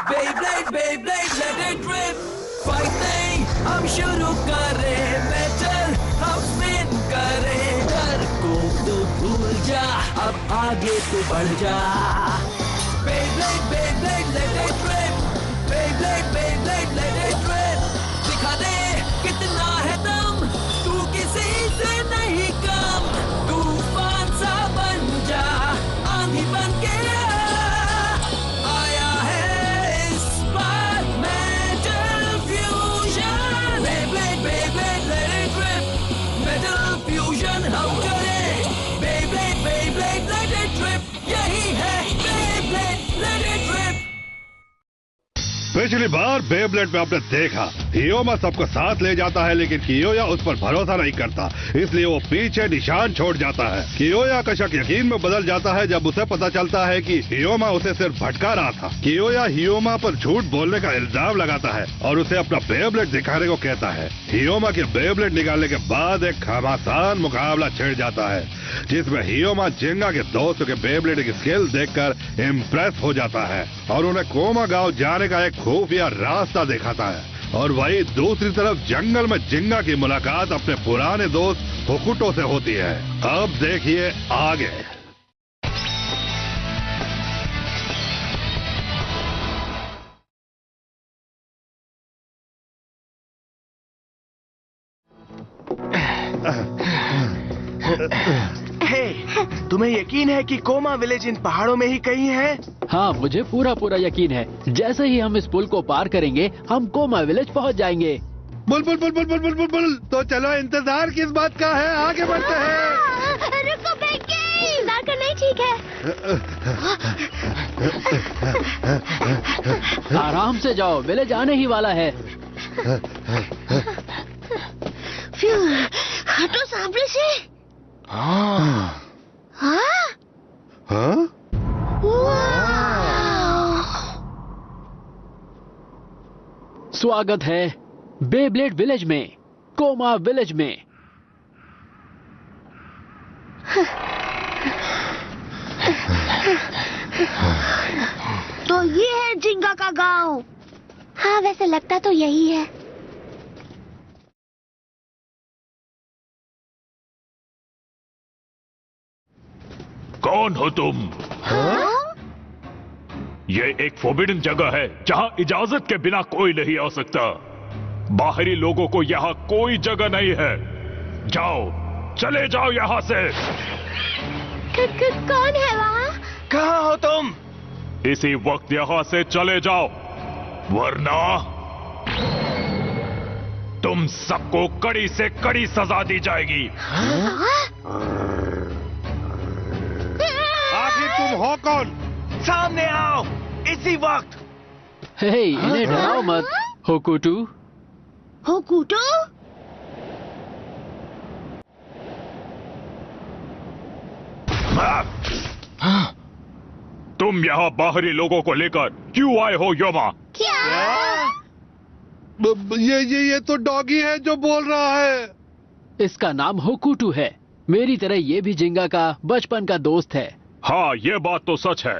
Beyblade, Beyblade, let it rip. Fighting, हम शुरू करें मेटल, हम स्पिन करें। डर को तो भूल जा, अब आगे तो बढ़ जा। Beyblade, Beyblade, let it rip. Beyblade, Beyblade, let it rip. दिखा दे कितना है दम, तू किसी से नहीं कम। तूफान सा बन जा, आंधी बन के आया है इस बार metal fusion. Beyblade, Beyblade, let it rip. Metal fusion हम करें। Beyblade, Beyblade, let it rip. यही है Beyblade, let it rip. पिछली बार बेब्लेड में आपने देखा हियोमा सबको साथ ले जाता है, लेकिन कियोया उस पर भरोसा नहीं करता, इसलिए वो पीछे निशान छोड़ जाता है। कियोया का शक यकीन में बदल जाता है जब उसे पता चलता है कि हियोमा उसे सिर्फ भटका रहा था। कियोया हियोमा पर झूठ बोलने का इल्जाम लगाता है और उसे अपना बेब्लेड दिखाने को कहता है। हियोमा के बेब्लेड निकालने के बाद एक घमासान मुकाबला छिड़ जाता है, जिसमें हियोमा जिंगा के दोस्तों के बेब्लेड की स्किल देखकर इम्प्रेस हो जाता है और उन्हें कोमा गांव जाने का एक खुफिया रास्ता दिखाता है। और वही दूसरी तरफ जंगल में जिंगा की मुलाकात अपने पुराने दोस्त होकुटो से होती है। अब देखिए आगे। तुम्हें यकीन है कि कोमा विलेज इन पहाड़ों में ही कहीं है? हाँ, मुझे पूरा यकीन है। जैसे ही हम इस पुल को पार करेंगे हम कोमा विलेज पहुंच जाएंगे। Bull bull bull bull bull bull bull bull. तो चलो, इंतजार किस बात का है, आगे बढ़ते हैं। रुको बेकी, इंतजार करना ही ठीक है। आराम से जाओ, विलेज आने ही वाला है। हटो सामने से। हाँ? स्वागत है बेब्लेड विलेज में, कोमा विलेज में। तो ये है जिंगा का गांव। हाँ, वैसे लगता तो यही है। कौन हो तुम? हाँ? ये एक फोर्बिडन जगह है जहां इजाजत के बिना कोई नहीं आ सकता। बाहरी लोगों को यहाँ कोई जगह नहीं है। जाओ, चले जाओ यहाँ से। कौन है वहाँ? कहाँ हो तुम? इसी वक्त यहाँ से चले जाओ, वरना तुम सबको कड़ी से कड़ी सजा दी जाएगी। आखिर तुम हो कौन? सामने आओ इसी वक्त। हे, इन्हें डराओ मत, होकुटू। होकुटो? तुम यहाँ बाहरी लोगों को लेकर क्यों आए हो योमा? क्या? ये तो डॉगी है जो बोल रहा है। इसका नाम होकुटू है। मेरी तरह ये भी जिंगा का बचपन का दोस्त है। हाँ, ये बात तो सच है,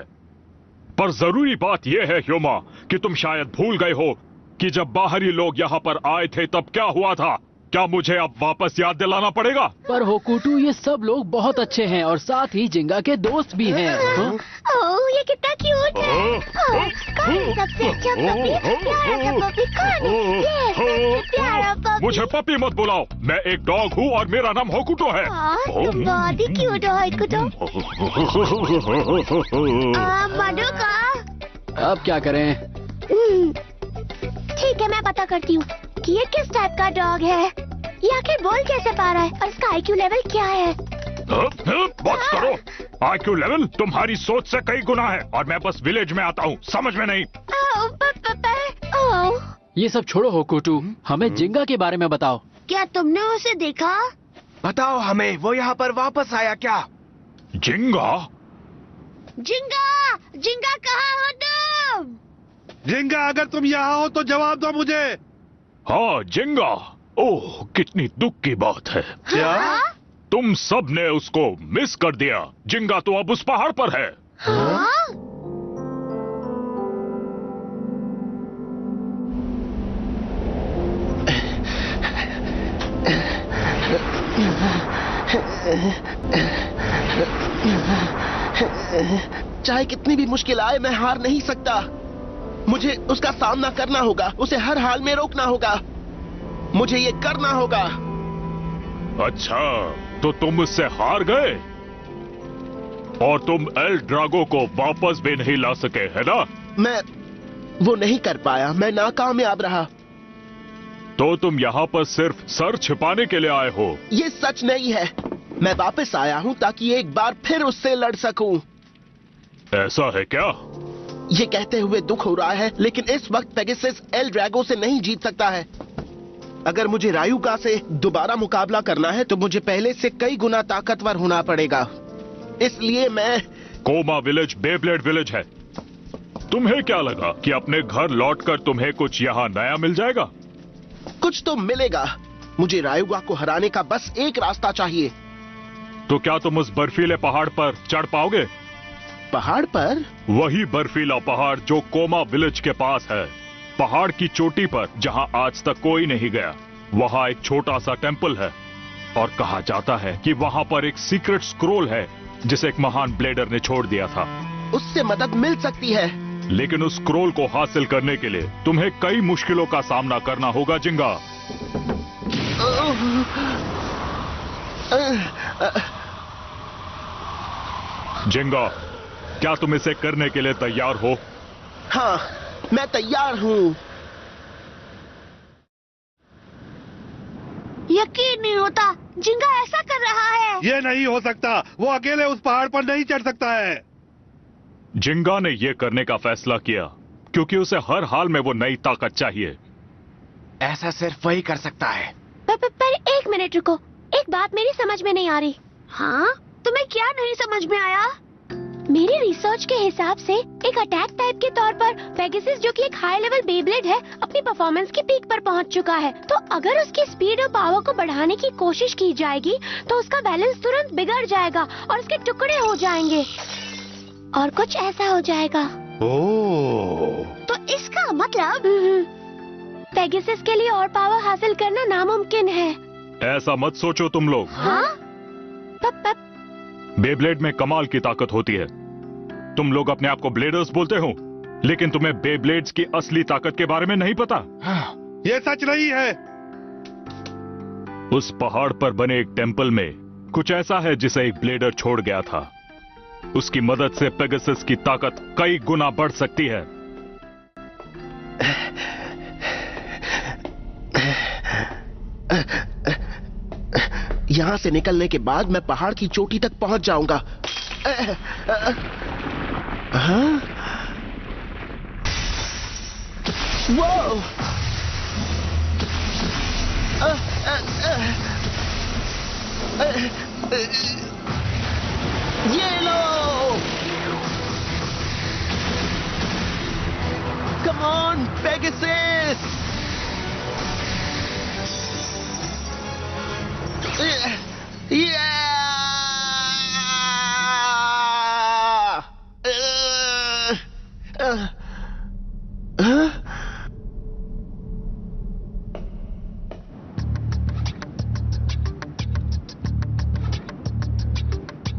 पर जरूरी बात यह है योमा कि तुम शायद भूल गए हो कि जब बाहरी लोग यहाँ पर आए थे तब क्या हुआ था। क्या मुझे अब वापस याद दिलाना पड़ेगा? पर होकुटू, ये सब लोग बहुत अच्छे हैं और साथ ही जिंगा के दोस्त भी हैं। ओह, ये कितना क्यूट है। कौन सबसे अच्छा पपी? प्यारा सा पपी कौन है? ये सबसे प्यारा पपी। मुझे पपी मत बुलाओ, मैं एक डॉग हूँ और मेरा नाम होकुटो है। तुम बहुत ही क्यूट हो होकुटो। मधुका, अब क्या करें? ठीक है, मैं पता करती हूँ कि ये किस टाइप का डॉग है। ये आखिर बोल कैसे पा रहा है और इसका IQ लेवल क्या है? बस करो। IQ लेवल तुम्हारी सोच से कई गुना है और मैं बस विलेज में आता हूँ, समझ में नहीं? ये सब छोड़ो होकुटू, हमें जिंगा के बारे में बताओ। क्या तुमने उसे देखा? बताओ हमें, वो यहाँ पर वापस आया क्या? जिंगा? जिंगा, जिंगा कहाँ हो तुम? जिंगा, अगर तुम यहाँ हो तो जवाब दो मुझे। हाँ, जिंगा। ओह, कितनी दुख की बात है। क्या? तुम सब ने उसको मिस कर दिया। जिंगा तो अब उस पहाड़ पर है। हाँ? चाहे कितनी भी मुश्किल आए मैं हार नहीं सकता। मुझे उसका सामना करना होगा, उसे हर हाल में रोकना होगा। मुझे ये करना होगा। अच्छा, तो तुम उससे हार गए और तुम एल ड्रागो को वापस भी नहीं ला सके, है ना? मैं वो नहीं कर पाया, मैं नाकामयाब रहा। तो तुम यहाँ पर सिर्फ सर छिपाने के लिए आए हो? ये सच नहीं है। मैं वापस आया हूँ ताकि एक बार फिर उससे लड़ सकूं। ऐसा है क्या? ये कहते हुए दुख हो रहा है, लेकिन इस वक्त पेगासस एल ड्रैगो से नहीं जीत सकता है। अगर मुझे रायुगा से दोबारा मुकाबला करना है तो मुझे पहले से कई गुना ताकतवर होना पड़ेगा। इसलिए मैं... कोमा विलेज बेब्लेड विलेज है। तुम्हें क्या लगा कि अपने घर लौटकर तुम्हें कुछ यहाँ नया मिल जाएगा? कुछ तो मिलेगा। मुझे रायुगा को हराने का बस एक रास्ता चाहिए। तो क्या तुम उस बर्फीले पहाड़ पर चढ़ पाओगे? पहाड़ पर? वही बर्फीला पहाड़ जो कोमा विलेज के पास है। पहाड़ की चोटी पर जहां आज तक कोई नहीं गया, वहां एक छोटा सा टेंपल है और कहा जाता है कि वहां पर एक सीक्रेट स्क्रोल है जिसे एक महान ब्लेडर ने छोड़ दिया था। उससे मदद मिल सकती है। लेकिन उस स्क्रोल को हासिल करने के लिए तुम्हें कई मुश्किलों का सामना करना होगा जिंगा। जिंगा, क्या तुम इसे करने के लिए तैयार हो? हाँ, मैं तैयार हूँ। यकीन नहीं होता, जिंगा ऐसा कर रहा है। ये नहीं हो सकता, वो अकेले उस पहाड़ पर नहीं चढ़ सकता है। जिंगा ने यह करने का फैसला किया क्योंकि उसे हर हाल में वो नई ताकत चाहिए। ऐसा सिर्फ वही कर सकता है। पर एक मिनट रुको, एक बात मेरी समझ में नहीं आ रही। हाँ? तुम्हें क्या नहीं समझ में आया? मेरी रिसर्च के हिसाब से एक अटैक टाइप के तौर पर पेगासस, जो कि एक हाई लेवल बेब्लेड है, अपनी परफॉर्मेंस की पीक पर पहुंच चुका है। तो अगर उसकी स्पीड और पावर को बढ़ाने की कोशिश की जाएगी तो उसका बैलेंस तुरंत बिगड़ जाएगा और उसके टुकड़े हो जाएंगे और कुछ ऐसा हो जाएगा। ओह, तो इसका मतलब पेगासस के लिए और पावर हासिल करना नामुमकिन है। ऐसा मत सोचो तुम लोग। हाँ? बेब्लेड में कमाल की ताकत होती है। तुम लोग अपने आप को ब्लेडर्स बोलते हो, लेकिन तुम्हें बेब्लेड्स की असली ताकत के बारे में नहीं पता। ये सच नहीं है। उस पहाड़ पर बने एक टेंपल में कुछ ऐसा है जिसे एक ब्लेडर छोड़ गया था। उसकी मदद से पेगासस की ताकत कई गुना बढ़ सकती है। यहाँ से निकलने के बाद मैं पहाड़ की चोटी तक पहुंच जाऊंगा। हाँ? वो! ये लो! Come on, Pegasus!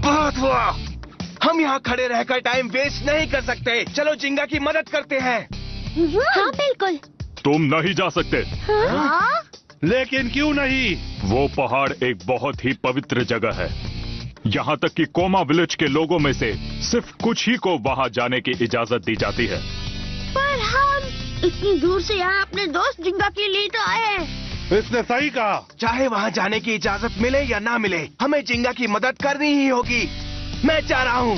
बहुत हुआ। हम यहाँ खड़े रहकर टाइम वेस्ट नहीं कर सकते। चलो जिंगा की मदद करते हैं। हाँ बिल्कुल। तुम नहीं जा सकते। हाँ? लेकिन क्यों नहीं? वो पहाड़ एक बहुत ही पवित्र जगह है। यहाँ तक कि कोमा विलेज के लोगों में से सिर्फ कुछ ही को वहाँ जाने की इजाजत दी जाती है। पर हम इतनी दूर से यहाँ अपने दोस्त जिंगा के लिए तो आए हैं। इसने सही कहा। चाहे वहाँ जाने की इजाजत मिले या ना मिले, हमें जिंगा की मदद करनी ही होगी। मैं जा रहा हूँ।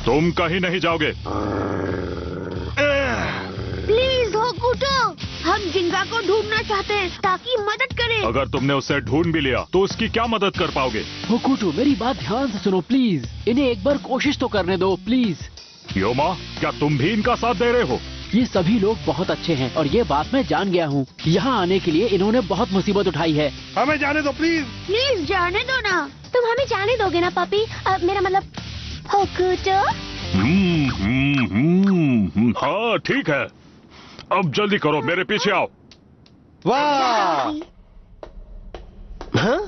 तुम कहीं नहीं जाओगे। प्लीज होकुटो, हम जिंगा को ढूंढना चाहते हैं ताकि मदद करें। अगर तुमने उसे ढूंढ भी लिया तो उसकी क्या मदद कर पाओगे? होकुटो, मेरी बात ध्यान से सुनो प्लीज। इन्हें एक बार कोशिश तो करने दो प्लीज। योमा, क्या तुम भी इनका साथ दे रहे हो? ये सभी लोग बहुत अच्छे हैं और ये बात मैं जान गया हूँ। यहाँ आने के लिए इन्होंने बहुत मुसीबत उठाई है। हमें जाने दो प्लीज। प्लीज जाने दो ना। तुम हमें जाने दोगे ना पापी? मेरा मतलब होकुटो। हाँ ठीक है, अब जल्दी करो, मेरे पीछे आओ। वाह! हाँ?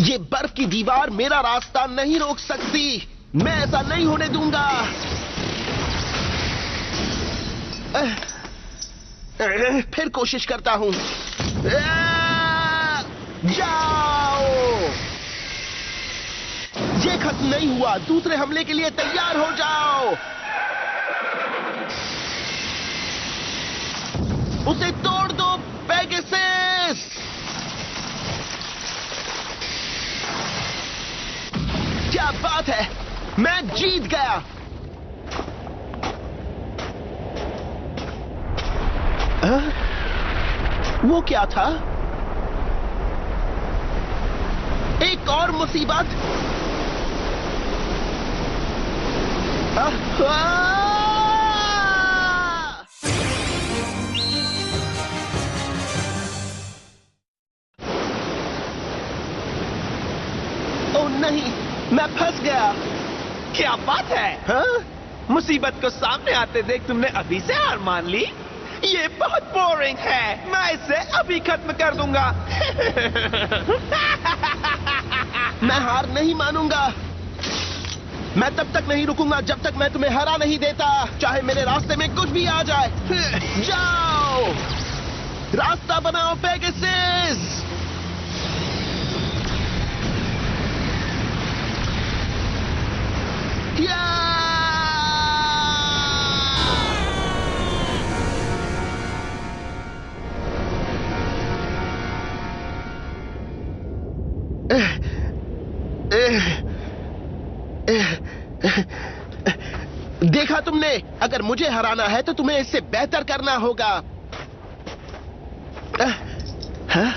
ये बर्फ की दीवार मेरा रास्ता नहीं रोक सकती। मैं ऐसा नहीं होने दूंगा। फिर कोशिश करता हूं। जाओ। ये खत्म नहीं हुआ। दूसरे हमले के लिए तैयार हो जाओ। उसे तोड़ दो पेगासस। क्या बात है, मैं जीत गया। वो क्या था? एक और मुसीबत। ओ नहीं, मैं फंस गया। क्या बात है? हाँ? मुसीबत को सामने आते देख तुमने अभी से हार मान ली? ये बहुत बोरिंग है। मैं इसे अभी खत्म कर दूंगा। मैं हार नहीं मानूंगा। मैं तब तक नहीं रुकूंगा जब तक मैं तुम्हें हरा नहीं देता, चाहे मेरे रास्ते में कुछ भी आ जाए। जाओ, रास्ता बनाओ पेगासस। देखा तुमने? अगर मुझे हराना है तो तुम्हें इससे बेहतर करना होगा। हाँ?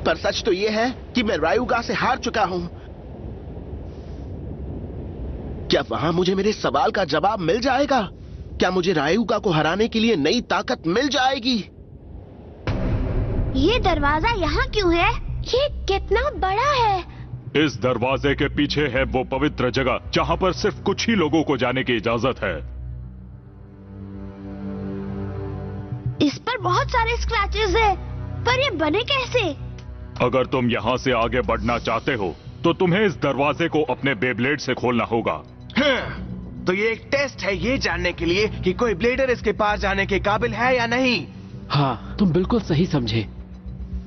पर सच तो यह है कि मैं रायुगा से हार चुका हूं। क्या वहां मुझे मेरे सवाल का जवाब मिल जाएगा? क्या मुझे रायुगा को हराने के लिए नई ताकत मिल जाएगी? ये दरवाजा यहाँ क्यों है? ये कितना बड़ा है? इस दरवाजे के पीछे है वो पवित्र जगह जहां पर सिर्फ कुछ ही लोगों को जाने की इजाजत है। इस पर बहुत सारे स्क्रैचेस हैं, पर ये बने कैसे? अगर तुम यहां से आगे बढ़ना चाहते हो तो तुम्हें इस दरवाजे को अपने बेब्लेड से खोलना होगा। तो ये एक टेस्ट है ये जानने के लिए कि कोई ब्लेडर इसके पास जाने के काबिल है या नहीं। हाँ, तुम बिल्कुल सही समझे।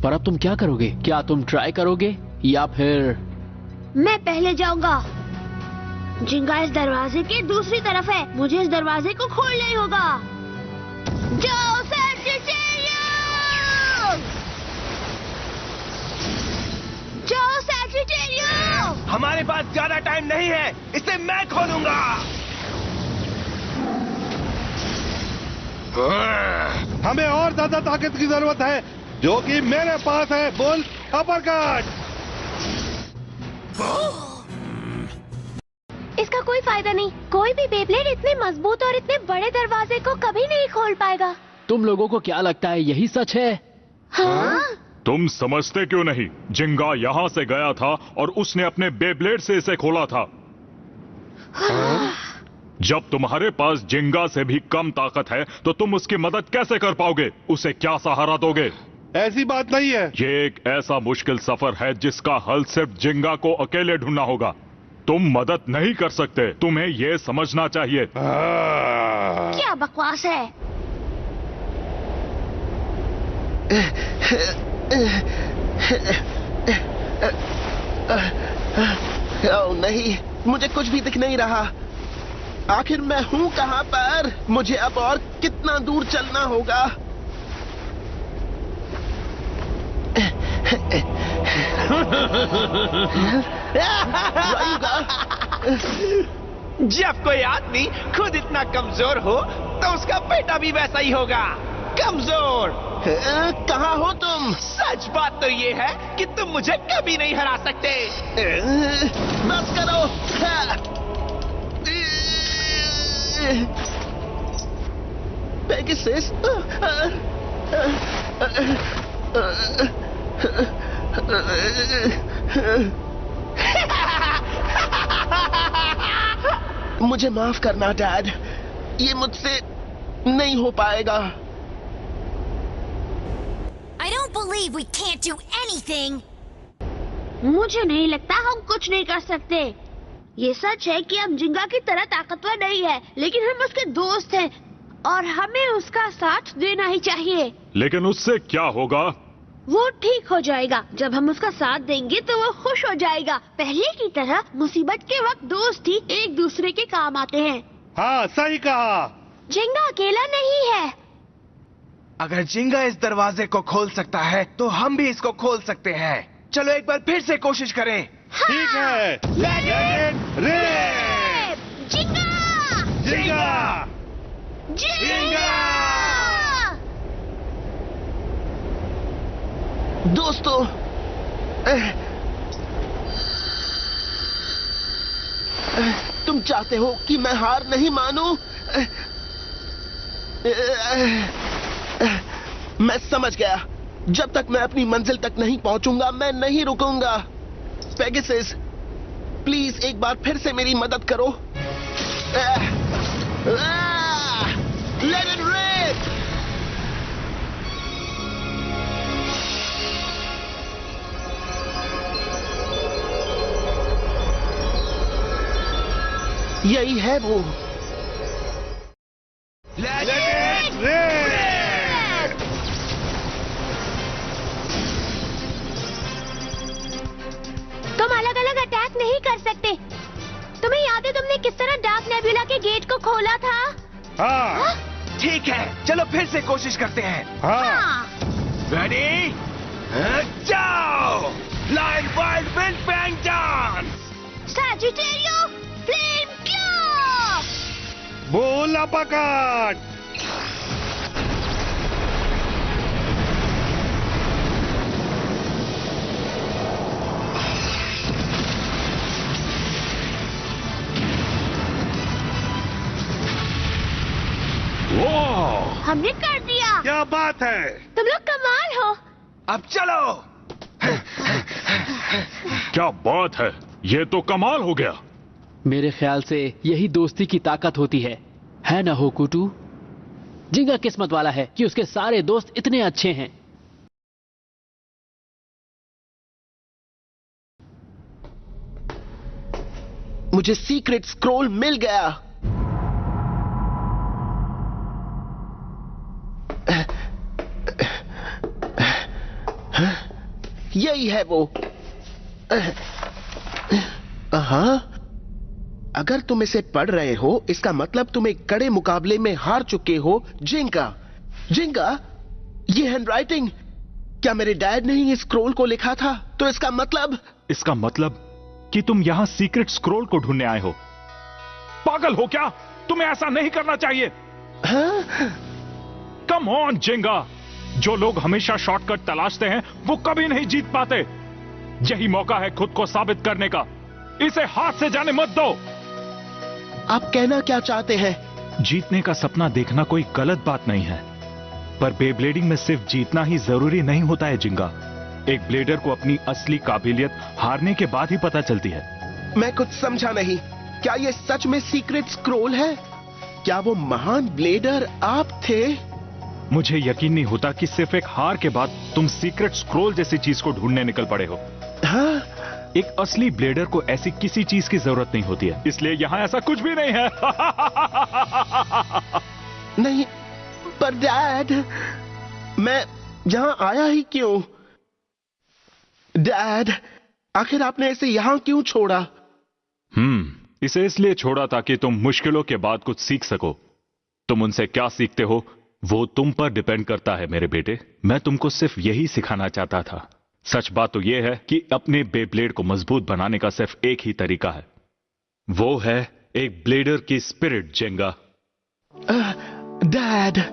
पर अब तुम क्या करोगे? क्या तुम ट्राई करोगे या फिर? मैं पहले जाऊंगा। जिंगा इस दरवाजे की दूसरी तरफ है। मुझे इस दरवाजे को खोलना ही होगा। जाओ सैजिटेरियस! जाओ सैजिटेरियस! हमारे पास ज्यादा टाइम नहीं है, इसे मैं खोलूंगा। हमें और ज्यादा ताकत की जरूरत है, जो कि मेरे पास है। बोल अपरकट। इसका कोई फायदा नहीं। कोई भी बेब्लेड इतने मजबूत और इतने बड़े दरवाजे को कभी नहीं खोल पाएगा। तुम लोगों को क्या लगता है यही सच है? हाँ? तुम समझते क्यों नहीं? जिंगा यहां से गया था और उसने अपने बेब्लेड से इसे खोला था। जब तुम्हारे पास जिंगा से भी कम ताकत है तो तुम उसकी मदद कैसे कर पाओगे? उसे क्या सहारा दोगे? ऐसी बात नहीं है। ये एक ऐसा मुश्किल सफर है जिसका हल सिर्फ जिंगा को अकेले ढूंढना होगा। तुम मदद नहीं कर सकते, तुम्हें यह समझना चाहिए। क्या बकवास है? ओह नहीं, मुझे कुछ भी दिख नहीं रहा। आखिर मैं हूं कहां पर? मुझे अब और कितना दूर चलना होगा? जब कोई आदमी खुद इतना कमजोर हो तो उसका बेटा भी वैसा ही होगा, कमजोर। कहां हो तुम? सच बात तो ये है कि तुम मुझे कभी नहीं हरा सकते। बस करो। पेगासस, मुझे माफ करना डैड, ये मुझसे नहीं हो पाएगा। I don't believe we can't do anything. मुझे नहीं लगता हम कुछ नहीं कर सकते। ये सच है कि हम जिंगा की तरह ताकतवर नहीं है, लेकिन हम उसके दोस्त हैं और हमें उसका साथ देना ही चाहिए। लेकिन उससे क्या होगा? वो ठीक हो जाएगा। जब हम उसका साथ देंगे तो वो खुश हो जाएगा। पहले की तरह मुसीबत के वक्त दोस्त ही एक दूसरे के काम आते हैं। हाँ, सही कहा। जिंगा अकेला नहीं है। अगर जिंगा इस दरवाजे को खोल सकता है तो हम भी इसको खोल सकते हैं। चलो एक बार फिर से कोशिश करें। ठीक है। रेड! जिंगा! जिंगा! जिंगा! दोस्तों, तुम चाहते हो कि मैं हार नहीं मानूं? मैं समझ गया। जब तक मैं अपनी मंजिल तक नहीं पहुंचूंगा, मैं नहीं रुकूंगा। पेगासस, प्लीज एक बार फिर से मेरी मदद करो। Let it rip! यही है वो। तुम अलग अलग अटैक नहीं कर सकते। तुम्हें याद है तुमने किस तरह डार्क नेबुला के गेट को खोला था? हाँ, ठीक है, चलो फिर से कोशिश करते हैं। हाँ। रेडी? जाओ! Line wild wind bang dance! Sagittario flame claw! बोला पकड़! हमने कर दिया। क्या बात है! तुम लोग कमाल हो। अब चलो! क्या बात है, ये तो कमाल हो गया। मेरे ख्याल से यही दोस्ती की ताकत होती है ना होकुटू? जिंगा किस्मत वाला है कि उसके सारे दोस्त इतने अच्छे हैं। मुझे सीक्रेट स्क्रोल मिल गया। यही है वो। हाँ, अगर तुम इसे पढ़ रहे हो, इसका मतलब तुम एक कड़े मुकाबले में हार चुके हो। जिंगा, जिंगा, ये हैंडराइटिंग, क्या मेरे डैड ने ही इस स्क्रोल को लिखा था? तो इसका मतलब कि तुम यहाँ सीक्रेट स्क्रोल को ढूंढने आए हो। पागल हो क्या? तुम्हें ऐसा नहीं करना चाहिए। हाँ? कम ऑन जिंगा, जो लोग हमेशा शॉर्टकट तलाशते हैं वो कभी नहीं जीत पाते। यही मौका है खुद को साबित करने का। इसे हाथ से जाने मत दो। आप कहना क्या चाहते हैं? जीतने का सपना देखना कोई गलत बात नहीं है, पर बेब्लेडिंग में सिर्फ जीतना ही जरूरी नहीं होता है जिंगा। एक ब्लेडर को अपनी असली काबिलियत हारने के बाद ही पता चलती है। मैं कुछ समझा नहीं। क्या ये सच में सीक्रेट स्क्रोल है? क्या वो महान ब्लेडर आप थे? मुझे यकीन नहीं होता कि सिर्फ एक हार के बाद तुम सीक्रेट स्क्रोल जैसी चीज को ढूंढने निकल पड़े हो। हाँ? एक असली ब्लेडर को ऐसी किसी चीज की जरूरत नहीं होती है, इसलिए यहाँ ऐसा कुछ भी नहीं है। नहीं, पर डैड, मैं यहाँ आया ही क्यों? डैड, आखिर आपने इसे यहाँ क्यों छोड़ा? इसे इसलिए छोड़ा ताकि तुम मुश्किलों के बाद कुछ सीख सको। तुम उनसे क्या सीखते हो वो तुम पर डिपेंड करता है मेरे बेटे। मैं तुमको सिर्फ यही सिखाना चाहता था। सच बात तो यह है कि अपने बेब्लेड को मजबूत बनाने का सिर्फ एक ही तरीका है, वो है एक ब्लेडर की स्पिरिट। जिंगा, डैड,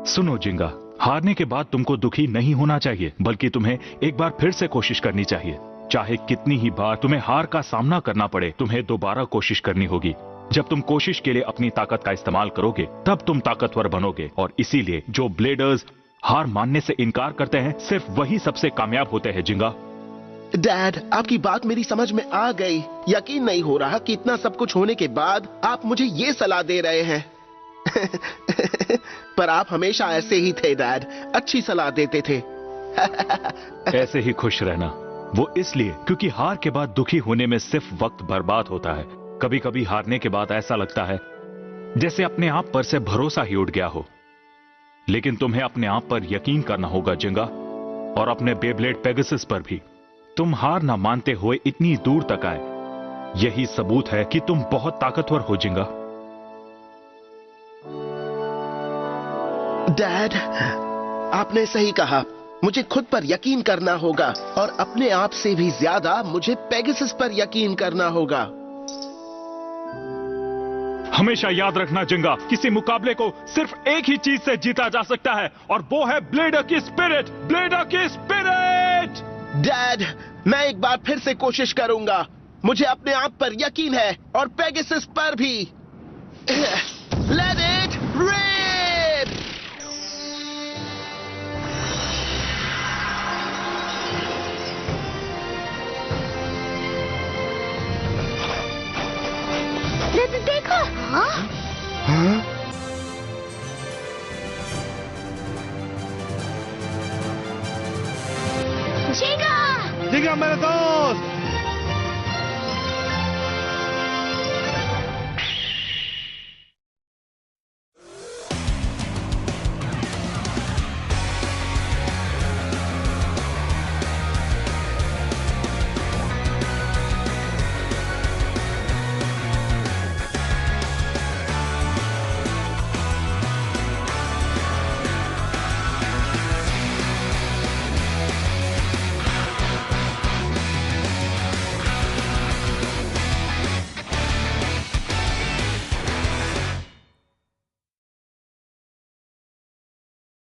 सुनो जिंगा, हारने के बाद तुमको दुखी नहीं होना चाहिए, बल्कि तुम्हें एक बार फिर से कोशिश करनी चाहिए। चाहे कितनी ही बार तुम्हें हार का सामना करना पड़े, तुम्हें दोबारा कोशिश करनी होगी। जब तुम कोशिश के लिए अपनी ताकत का इस्तेमाल करोगे तब तुम ताकतवर बनोगे, और इसीलिए जो ब्लेडर्स हार मानने से इनकार करते हैं सिर्फ वही सबसे कामयाब होते हैं। जिंगा, डैड, आपकी बात मेरी समझ में आ गई। यकीन नहीं हो रहा कि इतना सब कुछ होने के बाद आप मुझे ये सलाह दे रहे हैं। पर आप हमेशा ऐसे ही थे डैड, अच्छी सलाह देते थे। ऐसे ही खुश रहना। वो इसलिए क्योंकि हार के बाद दुखी होने में सिर्फ वक्त बर्बाद होता है। कभी कभी हारने के बाद ऐसा लगता है जैसे अपने आप पर से भरोसा ही उठ गया हो। लेकिन तुम्हें अपने आप पर यकीन करना होगा जिंगा, और अपने बेब्लेड पेगासस पर भी। तुम हार ना मानते हुए इतनी दूर तक आए, यही सबूत है कि तुम बहुत ताकतवर हो जिंगा। डैड, आपने सही कहा। मुझे खुद पर यकीन करना होगा और अपने आप से भी ज्यादा मुझे पेगासस पर यकीन करना होगा। हमेशा याद रखना जिंगा, किसी मुकाबले को सिर्फ एक ही चीज से जीता जा सकता है, और वो है ब्लेडर की स्पिरिट। ब्लेडर की स्पिरिट। डैड, मैं एक बार फिर से कोशिश करूंगा। मुझे अपने आप पर यकीन है और पेगासस पर भी। Let it rip. देखो। हाँ? जिंगा! जिंगा मेरे दोस्त,